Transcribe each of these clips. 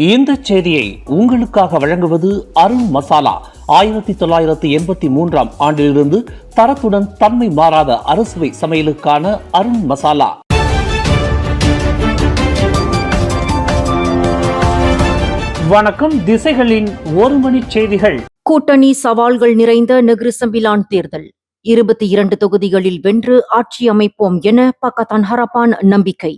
இந்த செய்தியை உங்களுக்காக வழங்குவது அருண் மசாலா. 1983 ஆண்டிலிருந்து தரத்துடன் தன்மை மாறாத அறுசுவை சமையலுக்கான அருண் மசாலா. வணக்கம். திசைகளின் ஒரு மணி செய்திகள். கூட்டணி சவால்கள் நிறைந்த நெகிரிசம்பிலான் தேர்தல். 22 தொகுதிகளில் வென்று ஆட்சி அமைப்போம் என பக்கத்தான் ஹரப்பான் நம்பிக்கை.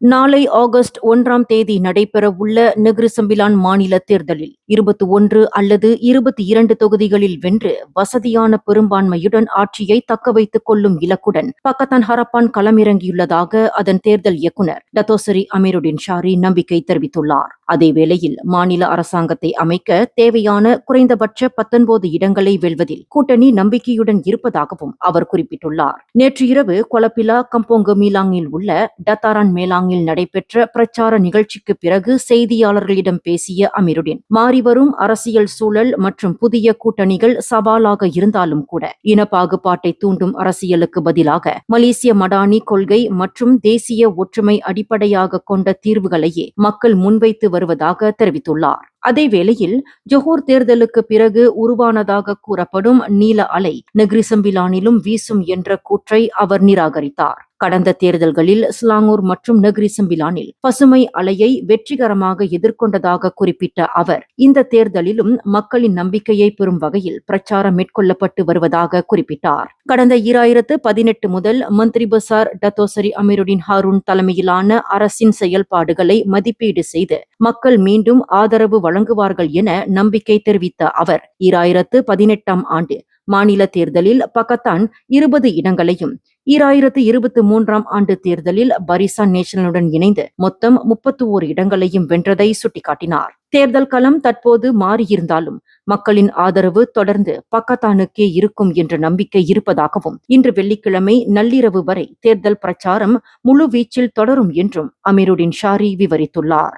நாளை ஆகஸ்ட் 1 நடைபெறவுள்ள நெகிரிசம்பிலான் மாநில தேர்தலில் 21 அல்லது 22 தொகுதிகளில் வென்று வசதியான பெரும்பான்மையுடன் ஆட்சியை தக்கவைத்துக் கொள்ளும் இலக்குடன் பக்கத்தான் ஹரப்பான் களமிறங்கியுள்ளதாக அதன் தேர்தல் இயக்குநர் டத்தோசரி அமீருடின் ஷாரி நம்பிக்கை தெரிவித்துள்ளார். அதேவேளையில் மாநில அரசாங்கத்தை அமைக்க தேவையான குறைந்தபட்ச 19 இடங்களை வெல்வதில் கூட்டணி நம்பிக்கையுடன் இருப்பதாகவும் அவர் குறிப்பிட்டுள்ளார். நேற்று இரவு கொலப்பிலா கம்போங்க மீலாங்கில் உள்ள டத்தாரான் மேலாங் நடைபெற்ற பிரச்சார நிகழ்ச்சிக்கு பிறகு செய்தியாளர்களிடம் பேசிய அமீருடின், மாறிவரும் அரசியல் சூழல் மற்றும் புதிய கூட்டணிகள் சவாலாக இருந்தாலும் கூட இனப்பாகுபாட்டை தூண்டும் அரசியலுக்கு பதிலாக மலேசிய மடானி கொள்கை மற்றும் தேசிய ஒற்றுமை அடிப்படையாக கொண்ட தீர்வுகளையே மக்கள் முன்வைத்து வருவதாக தெரிவித்துள்ளார். அதேவேளையில் ஜொஹோர் தேர்தலுக்கு பிறகு உருவானதாக கூறப்படும் நீல அலை நெகிரிசம்பிலானிலும் வீசும் என்ற கூற்றை அவர் நிராகரித்தார். கடந்த தேர்தல்களில் ஸ்லாங்கூர் மற்றும் நெகிரிசம்பிலானில் பசுமை அலையை வெற்றிகரமாக எதிர்கொண்டதாக குறிப்பிட்ட அவர், இந்த தேர்தலிலும் மக்களின் நம்பிக்கையை பெறும் வகையில் பிரச்சாரம் மேற்கொள்ளப்பட்டு வருவதாக குறிப்பிட்டார். கடந்த 2018 முதல் மந்திரி பசார் டத்தோசரி அமீருடின் ஹாரூன் தலைமையிலான அரசின் செயல்பாடுகளை மதிப்பீடு செய்து மக்கள் மீண்டும் ஆதரவு வழங்குவார்கள் என நம்பிக்கை தெரிவித்த அவர், 2018 ஆண்டு மாநில தேர்தலில் பக்கத்தான் 20 இடங்களையும் 2023 ஆண்டு தேர்தலில் பரிசான் நேஷனலுடன் இணைந்து மொத்தம் 31 இடங்களையும் வென்றதை சுட்டிக்காட்டினார். தேர்தல் களம் தற்போது மாறியிருந்தாலும் மக்களின் ஆதரவு தொடர்ந்து பக்கத்தானுக்கே இருக்கும் என்ற நம்பிக்கை இருப்பதாகவும், இன்று வெள்ளிக்கிழமை நள்ளிரவு வரை தேர்தல் பிரச்சாரம் முழுவீச்சில் தொடரும் என்றும் அமீருடின் ஷாரி விவரித்துள்ளார்.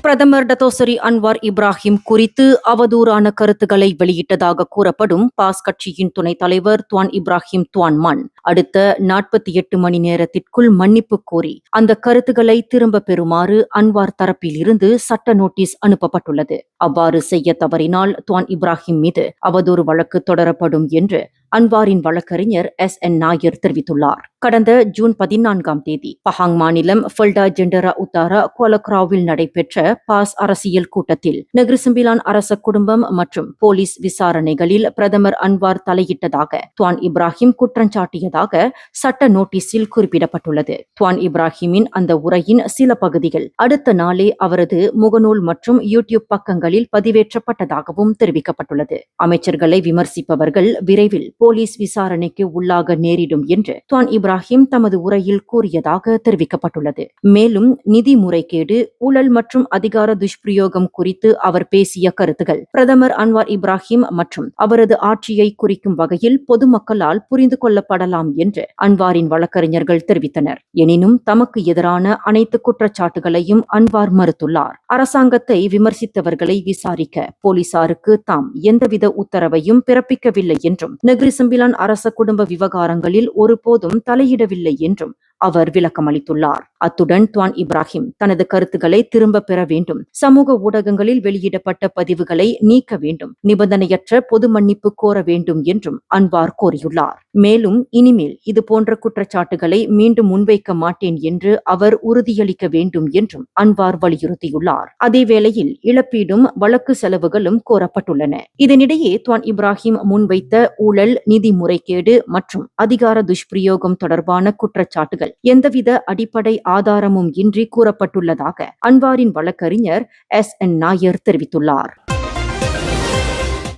பிரதமர் டத்தோசரி அன்வார் இப்ராஹிம் குறித்து அவதூறான கருத்துக்களை வெளியிட்டதாக கூறப்படும் பாஸ் கட்சியின் துணைத் தலைவர் துவான் இப்ராஹிம் துவான் மன் அடுத்த 48 மணி நேரத்திற்குள் மன்னிப்பு கோரி அந்த கருத்துக்களை திரும்ப பெறுமாறு அன்வார் தரப்பில் இருந்து சட்ட நோட்டீஸ் அனுப்பப்பட்டுள்ளது. அவ்வாறு செய்ய தவறினால் துவான் இப்ராஹிம் மீது அவதூறு வழக்கு தொடரப்படும் என்று அன்வாரின் வழக்கறிஞர் SN நாயர் தெரிவித்துள்ளார். கடந்த ஜூன் 14 பஹாங் மாநிலம் ஃபல்டா ஜெண்டரா உத்தாரா கோலக்ராவில் நடைபெற்ற பாஸ் அரசியல் கூட்டத்தில் நெகிரிசம்பிலான் அரச குடும்பம் மற்றும் போலீஸ் விசாரணைகளில் பிரதமர் அன்வார் தலையிட்டதாக துவான் இப்ராஹிம் குற்றஞ்சாட்டியதாக சட்ட நோட்டீஸில் குறிப்பிடப்பட்டுள்ளது. துவான் இப்ராஹிமின் அந்த உரையின் சில பகுதிகள் அடுத்த நாளே அவரது முகநூல் மற்றும் யூடியூப் பக்கங்களில் பதிவேற்றப்பட்டதாகவும் தெரிவிக்கப்பட்டுள்ளது. அமைச்சர்களை விமர்சிப்பவர்கள் விரைவில் போலீஸ் விசாரணைக்கு உள்ளாக நேரிடும் என்று துவான் இப்ராஹிம் தமது உரையில் கூறியதாக தெரிவிக்கப்பட்டுள்ளது. மேலும் நிதி முறைகேடு, ஊழல் மற்றும் அதிகார துஷ்பிரயோகம் குறித்து அவர் பேசிய கருத்துகள் பிரதமர் அன்வார் இப்ராஹிம் மற்றும் அவரது ஆட்சியை குறிக்கும் வகையில் பொதுமக்களால் புரிந்து கொள்ளப்படலாம் என்று அன்வாரின் வழக்கறிஞர்கள் தெரிவித்தனர். எனினும் தமக்கு எதிரான அனைத்து குற்றச்சாட்டுகளையும் அன்வார் மறுத்துள்ளார். அரசாங்கத்தை விமர்சித்தவர்களை விசாரிக்க போலீசாருக்கு தாம் எந்தவித உத்தரவையும் பிறப்பிக்கவில்லை என்றும் நெகிரிசம்பிலான் அரச குடும்ப விவகாரங்களில் ஒருபோதும் தலையிடவில்லை என்றும் அவர் விளக்கமளித்துள்ளார். அத்துடன் துவான் இப்ராஹிம் தனது கருத்துக்களை திரும்ப பெற வேண்டும், சமூக ஊடகங்களில் வெளியிடப்பட்ட பதிவுகளை நீக்க வேண்டும், நிபந்தனையற்ற பொது மன்னிப்பு கோர வேண்டும் என்றும் அன்வார் கோரியுள்ளார். மேலும் இனிமேல் இதுபோன்ற குற்றச்சாட்டுகளை மீண்டும் முன்வைக்க மாட்டேன் என்று அவர் உறுதியளிக்க வேண்டும் என்றும் அன்வார் வலியுறுத்தியுள்ளார். அதேவேளையில் இழப்பீடும் வழக்கு செலவுகளும் கோரப்பட்டுள்ளன. இதனிடையே துவான் இப்ராஹிம் முன்வைத்த ஊழல், நிதி முறைகேடு மற்றும் அதிகார துஷ்பிரயோகம் தொடர்பான குற்றச்சாட்டுகள் எந்தவித அடிப்படை ஆதாரமும் இன்றி கூறப்பட்டுள்ளதாக அன்வாரின் வழக்கறிஞர் SN நாயர் தெரிவித்துள்ளார்.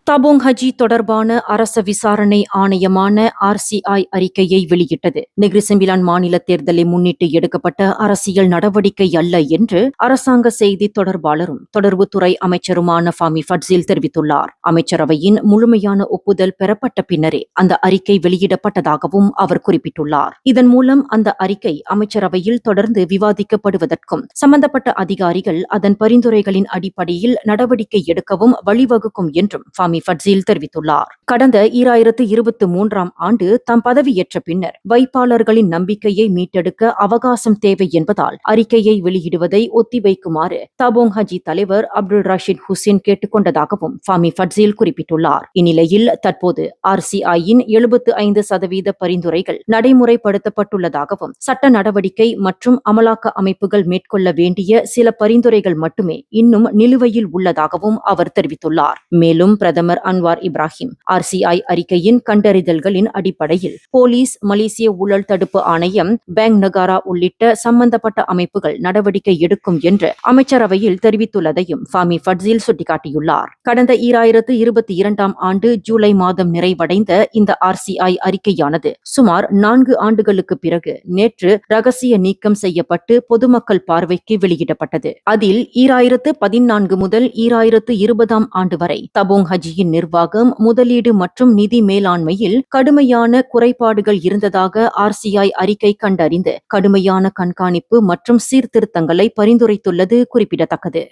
தபோங் ஹஜி தொடர்பான அரச விசாரணை ஆணையமான RCI அறிக்கையை வெளியிட்டது. நெகிரிசம்பிலான் மாநில தேர்தலை முன்னிட்டு எடுக்கப்பட்ட அரசியல் நடவடிக்கை அல்ல என்று அரசாங்க செய்தி தொடர்பாளரும் தொடர்புத்துறை அமைச்சருமான ஃபாமி ஃபட்சில் தெரிவித்துள்ளார். அமைச்சரவையின் முழுமையான ஒப்புதல் பெறப்பட்ட பின்னரே அந்த அறிக்கை வெளியிடப்பட்டதாகவும் அவர் குறிப்பிட்டுள்ளார். இதன் மூலம் அந்த அறிக்கை அமைச்சரவையில் தொடர்ந்து விவாதிக்கப்படுவதற்கும் சம்பந்தப்பட்ட அதிகாரிகள் அதன் பரிந்துரைகளின் அடிப்படையில் நடவடிக்கை எடுக்கவும் வழிவகுக்கும் என்றும் ஃபாமி ஃபாமி ஃபட்சில் தெரிவித்துள்ளார். கடந்த 2023ஆம் ஆண்டு தாம் பதவியேற்ற பின்னர் வைப்பாளர்களின் நம்பிக்கையை மீட்டெடுக்க அவகாசம் தேவை என்பதால் அறிக்கையை வெளியிடுவதை ஒத்திவைக்குமாறு தபோங் ஹஜி தலைவர் அப்துல் ரஷீத் ஹுசேன் கேட்டுக்கொண்டதாகவும் ஃபாமி ஃபட்சில் குறிப்பிட்டுள்ளார். இந்நிலையில் தற்போது RCIயின் 75% பரிந்துரைகள் நடைமுறைப்படுத்தப்பட்டுள்ளதாகவும் சட்ட நடவடிக்கை மற்றும் அமலாக்க அமைப்புகள் மேற்கொள்ள வேண்டிய சில பரிந்துரைகள் மட்டுமே இன்னும் நிலுவையில் உள்ளதாகவும் அவர் தெரிவித்துள்ளார். மேலும் பிரதமர் அன்வார் இப்ராஹிம் RCI அறிக்கையின் கண்டறிதல்களின் அடிப்படையில் போலீஸ், மலேசிய ஊழல் தடுப்பு ஆணையம், பேங்க் நகாரா உள்ளிட்ட சம்பந்தப்பட்ட அமைப்புகள் நடவடிக்கை எடுக்கும் என்று அமைச்சரவையில் தெரிவித்துள்ளதையும் ஃபாமி ஃபட்சில் சுட்டிக்காட்டியுள்ளார். கடந்த 2022ஆம் ஆண்டு ஜூலை மாதம் நிறைவடைந்த இந்த RCI அறிக்கையானது சுமார் 4 ஆண்டுகளுக்கு பிறகு நேற்று ரகசிய நீக்கம் செய்யப்பட்டு பொதுமக்கள் பார்வைக்கு வெளியிடப்பட்டது. அதில் 2014 முதல் 2020ஆம் ஆண்டு வரை தபோங் ஹஜியின் நிர்வாகம், முதலீடு மற்றும் நிதி மேலாண்மையில் கடுமையான குறைபாடுகள் இருந்ததாக RCI அறிக்கை கண்டறிந்து கடுமையான கண்காணிப்பு மற்றும் சீர்திருத்தங்களை பரிந்துரைத்துள்ளது குறிப்பிடத்தக்கது.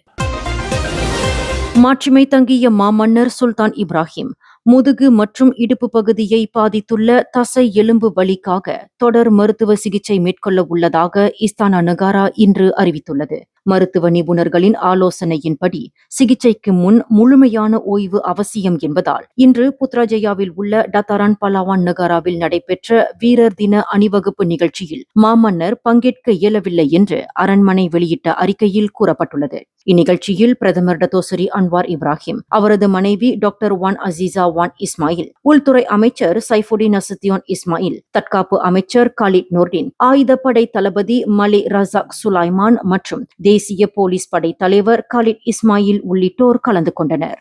மாட்சிமை தங்கிய மாமன்னர் சுல்தான் இப்ராஹிம் முதுகு மற்றும் இடுப்பு பகுதியை பாதித்துள்ள தசை எலும்பு வலிக்காக தொடர் மருத்துவ சிகிச்சை மேற்கொள்ள உள்ளதாக இஸ்தானா நகாரா இன்று அறிவித்துள்ளது. மருத்துவ நிபுணர்களின் ஆலோசனையின்படி சிகிச்சைக்கு முன் முழுமையான ஓய்வு அவசியம் என்பதால் இன்று புத்ராஜயாவில் உள்ள டத்தாரான் பலாவான் நகாராவில் நடைபெற்ற வீரர் தின அணிவகுப்பு நிகழ்ச்சியில் மாமன்னர் பங்கேற்க இயலவில்லை என்று அரண்மனை வெளியிட்ட அறிக்கையில் கூறப்பட்டுள்ளது. இந்நிகழ்ச்சியில் பிரதமர் டத்தோசரி அன்வார் இப்ராஹிம், அவரது மனைவி டாக்டர் வான் அசீசா வான் இஸ்மாயில், உள்துறை அமைச்சர் சைஃபுடின் நசுத்தியோன் இஸ்மாயில், தற்காப்பு அமைச்சர் காலித் நூர்டின், ஆயுதப்படை தளபதி மலே ரசாக் சுலைமான் மற்றும் தேசிய போலீஸ் படை தலைவர் காலித் இஸ்மாயில் உள்ளிட்டோர் கலந்து கொண்டனர்.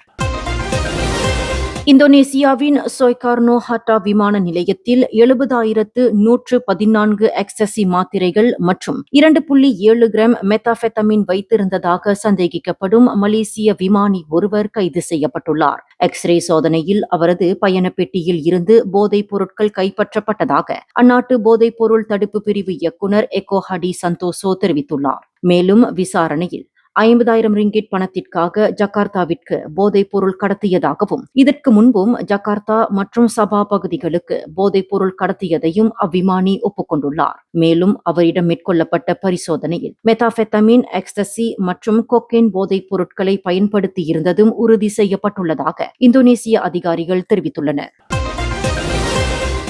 இந்தோனேசியாவின் சொய்கார்னோ ஹட்டா விமான நிலையத்தில் 70,114 எக்ஸ்டசி மாத்திரைகள் மற்றும் 2.7 கிராம் மெத்தாபெத்தமின் வைத்திருந்ததாக சந்தேகிக்கப்படும் மலேசிய விமானி ஒருவர் கைது செய்யப்பட்டுள்ளார். எக்ஸ்ரே சோதனையில் அவரது பயண பெட்டியில் இருந்து போதைப் பொருட்கள் கைப்பற்றப்பட்டதாக அந்நாட்டு போதைப் பொருள் தடுப்பு பிரிவு இயக்குனர் எக்கோ ஹடி சந்தோசோ தெரிவித்துள்ளார். மேலும் விசாரணையில் 50,000 ரிங்கிட் பணத்திற்காக ஜகார்த்தாவிற்கு போதைப் பொருள் கடத்தியதாகவும் இதற்கு முன்பும் ஜகார்த்தா மற்றும் சபா பகுதிகளுக்கு போதைப் பொருள் கடத்தியதையும் அவ்விமானி ஒப்புக்கொண்டுள்ளார். மேலும் அவரிடம் மேற்கொள்ளப்பட்ட பரிசோதனையில் மெத்தாபெத்தமின், எக்ஸ்டசி மற்றும் கொக்கைன் போதைப் பொருட்களை பயன்படுத்தி இருந்ததும் உறுதி செய்யப்பட்டுள்ளதாக இந்தோனேசிய அதிகாரிகள் தெரிவித்துள்ளனர்.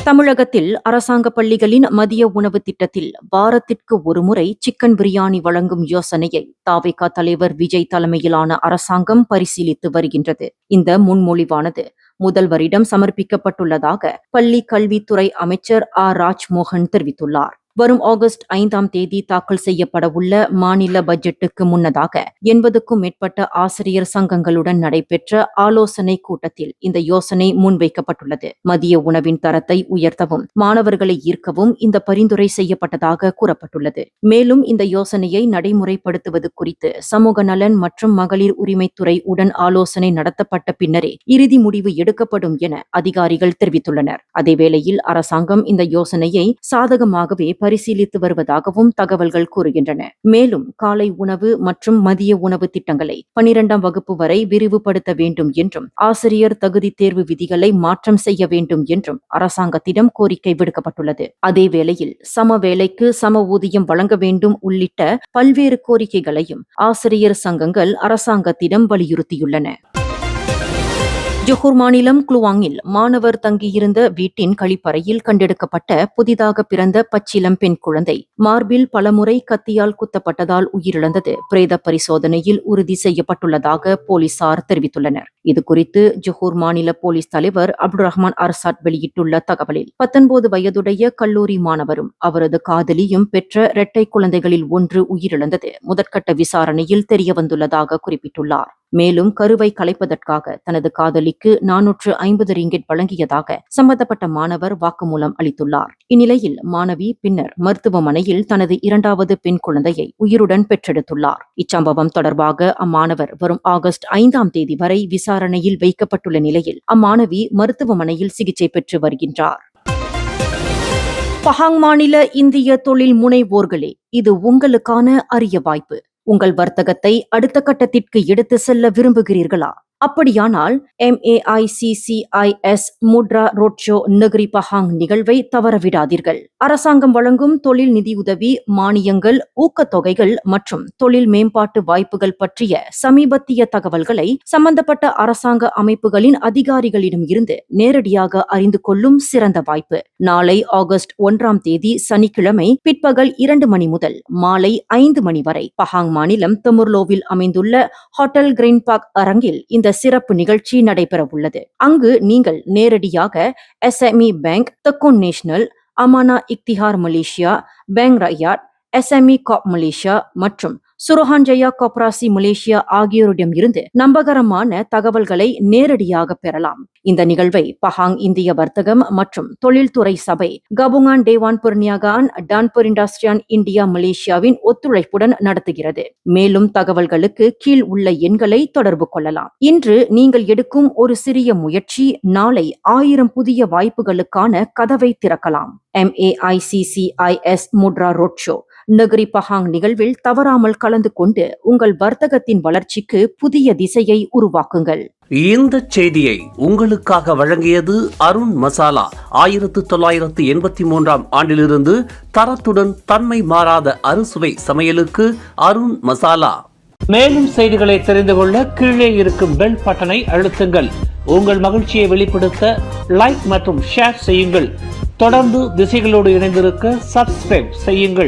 தமிழகத்தில் அரசாங்க பள்ளிகளின் மதிய உணவு திட்டத்தில் வாரத்திற்கு ஒருமுறை சிக்கன் பிரியாணி வழங்கும் யோசனையை தாவேகா தலைவர் விஜய் தலைமையிலான அரசாங்கம் பரிசீலித்து வருகின்றது. இந்த முன்மொழிவானது முதல்வரிடம் சமர்ப்பிக்கப்பட்டுள்ளதாக பள்ளி கல்வித்துறை அமைச்சர் ராஜ்மோகன் தெரிவித்துள்ளார். வரும் ஆகஸ்ட் 5ஆம் தேதி தாக்கல் செய்யப்பட உள்ள மாநில பட்ஜெட்டுக்கு முன்னதாக 80க்கும் மேற்பட்ட ஆசிரியர் சங்கங்களுடன் நடைபெற்ற ஆலோசனை கூட்டத்தில் இந்த யோசனை முன்வைக்கப்பட்டுள்ளது. மதிய உணவின் தரத்தை உயர்த்தவும் மாணவர்களை ஈர்க்கவும் இந்த பரிந்துரை செய்யப்பட்டதாக கூறப்பட்டுள்ளது. மேலும் இந்த யோசனையை நடைமுறைப்படுத்துவது குறித்து சமூக நலன் மற்றும் மகளிர் உரிமைத்துறை உடன் ஆலோசனை நடத்தப்பட்ட பின்னரே இறுதி முடிவு எடுக்கப்படும் என அதிகாரிகள் தெரிவித்துள்ளனர். அதேவேளையில் அரசாங்கம் இந்த யோசனையை சாதகமாகவே பரிசீலித்து வருவதாகவும் தகவல்கள் கூறுகின்றன. மேலும் காலை உணவு மற்றும் மதிய உணவு திட்டங்களை 12ஆம் வகுப்பு வரை விரிவுபடுத்த வேண்டும் என்றும் ஆசிரியர் தகுதி தேர்வு விதிகளை மாற்றம் செய்ய வேண்டும் என்றும் அரசாங்கத்திடம் கோரிக்கை விடுக்கப்பட்டுள்ளது. அதேவேளையில் சம வேலைக்கு சம ஊதியம் வழங்க வேண்டும் உள்ளிட்ட பல்வேறு கோரிக்கைகளையும் ஆசிரியர் சங்கங்கள் அரசாங்கத்திடம் வலியுறுத்தியுள்ளன. ஜொஹூர் மாநிலம் குலுவாங்கில் மாணவர் தங்கியிருந்த வீட்டின் கழிப்பறையில் கண்டெடுக்கப்பட்ட புதிதாக பிறந்த பச்சிளம் பெண் குழந்தை மார்பில் பலமுறை கத்தியால் குத்தப்பட்டதால் உயிரிழந்தது பிரேத பரிசோதனையில் உறுதி செய்யப்பட்டுள்ளதாக போலீசார் தெரிவித்துள்ளனர். இதுகுறித்து ஜொஹூர் மாநில போலீஸ் தலைவர் அப்துல் ரஹ்மான் அர்சாட் வெளியிட்டுள்ள தகவலில் 19 வயதுடைய கல்லூரி மாணவரும் அவரது காதலியும் பெற்ற இரட்டை குழந்தைகளில் ஒன்று உயிரிழந்தது முதற்கட்ட விசாரணையில் தெரியவந்துள்ளதாக குறிப்பிட்டுள்ளார். மேலும் கருவை கலைப்பதற்காக தனது காதலிக்கு 450 ரிங்கிட் வழங்கியதாக சம்பந்தப்பட்ட மாணவர் வாக்குமூலம் அளித்துள்ளார். இந்நிலையில் மாணவி பின்னர் மருத்துவமனையில் தனது 2வது பெண் குழந்தையை உயிருடன் பெற்றெடுத்துள்ளார். இச்சம்பவம் தொடர்பாக அம்மாணவர் வரும் ஆகஸ்ட் 5ஆம் தேதி வரை விசாரணையில் வைக்கப்பட்டுள்ள நிலையில் அம்மாணவி மருத்துவமனையில் சிகிச்சை பெற்று வருகின்றார். பஹாங் மாநில இந்திய தொழில் முனைவோர்களே, இது உங்களுக்கான அரிய வாய்ப்பு. உங்கள் வர்த்தகத்தை அடுத்த கட்டத்திற்கு எடுத்து செல்ல விரும்புகிறீர்களா? அப்படியானால் MAICCIS முட்ரா ரோட்ஷோ நகரி பஹாங் நிகழ்வை தவறவிடாதீர்கள். அரசாங்கம் வழங்கும் தொழில் நிதியுதவி, மானியங்கள், ஊக்கத்தொகைகள் மற்றும் தொழில் மேம்பாட்டு வாய்ப்புகள் பற்றிய சமீபத்திய தகவல்களை சம்பந்தப்பட்ட அரசாங்க அமைப்புகளின் அதிகாரிகளிடம் இருந்து நேரடியாக அறிந்து கொள்ளும் சிறந்த வாய்ப்பு. நாளை ஆகஸ்ட் 1ஆம் தேதி சனிக்கிழமை பிற்பகல் 2 மணி முதல் மாலை 5 மணி வரை பஹாங் மாநிலம் தெமுர்லோவில் அமைந்துள்ள ஹோட்டல் கிரீன் பார்க் அரங்கில் இந்த சிறப்பு நிகழ்ச்சி நடைபெற உள்ளது. அங்கு நீங்கள் நேரடியாக SME Bank, Tekun National, Amanah Ikhtiar Malaysia, Bank Rakyat, SME Corp Malaysia மற்றும் சுரஹான்ஜயா கோப்ராசி மலேசியா ஆகியோரிடம் இருந்து நம்பகரமான தகவல்களை நேரடியாக பெறலாம். இந்த நிகழ்வை பஹாங் இந்திய வர்த்தகம் மற்றும் தொழில்துறை சபை, கபுங்கான் டேவான் புர்னியாகான், டான்பூர் இண்டஸ்ட்ரியான் இந்தியா மலேசியாவின் ஒத்துழைப்புடன் நடத்துகிறது. மேலும் தகவல்களுக்கு கீழ் உள்ள எண்களை தொடர்பு கொள்ளலாம். இன்று நீங்கள் எடுக்கும் ஒரு சிறிய முயற்சி நாளை 1000 புதிய வாய்ப்புகளுக்கான கதவை திறக்கலாம். MAICCIS முட்ரா ரோட்ஷோ நகரி பஹாங் நிகழ்வில் தவறாமல் கலந்து கொண்டு உங்கள் வர்த்தகத்தின் வளர்ச்சிக்கு புதிய திசையை உருவாக்குங்கள். இந்த செய்தியை உங்களுக்காக வழங்கியது அருண் மசாலா. 1983ஆம் ஆண்டிலிருந்து தரத்துடன் தன்மை மாறாத அறுசுவை சமையலுக்கு அருண் மசாலா. மேலும் செய்திகளை தெரிந்து கொள்ள கீழே இருக்கும் பெல் பட்டனை அழுத்துங்கள். உங்கள் மகிழ்ச்சியை வெளிப்படுத்த லைக் மற்றும் ஷேர் செய்யுங்கள். தொடர்ந்து திசைகளோடு இணைந்திருக்க சப்ஸ்கிரைப் செய்யுங்கள்.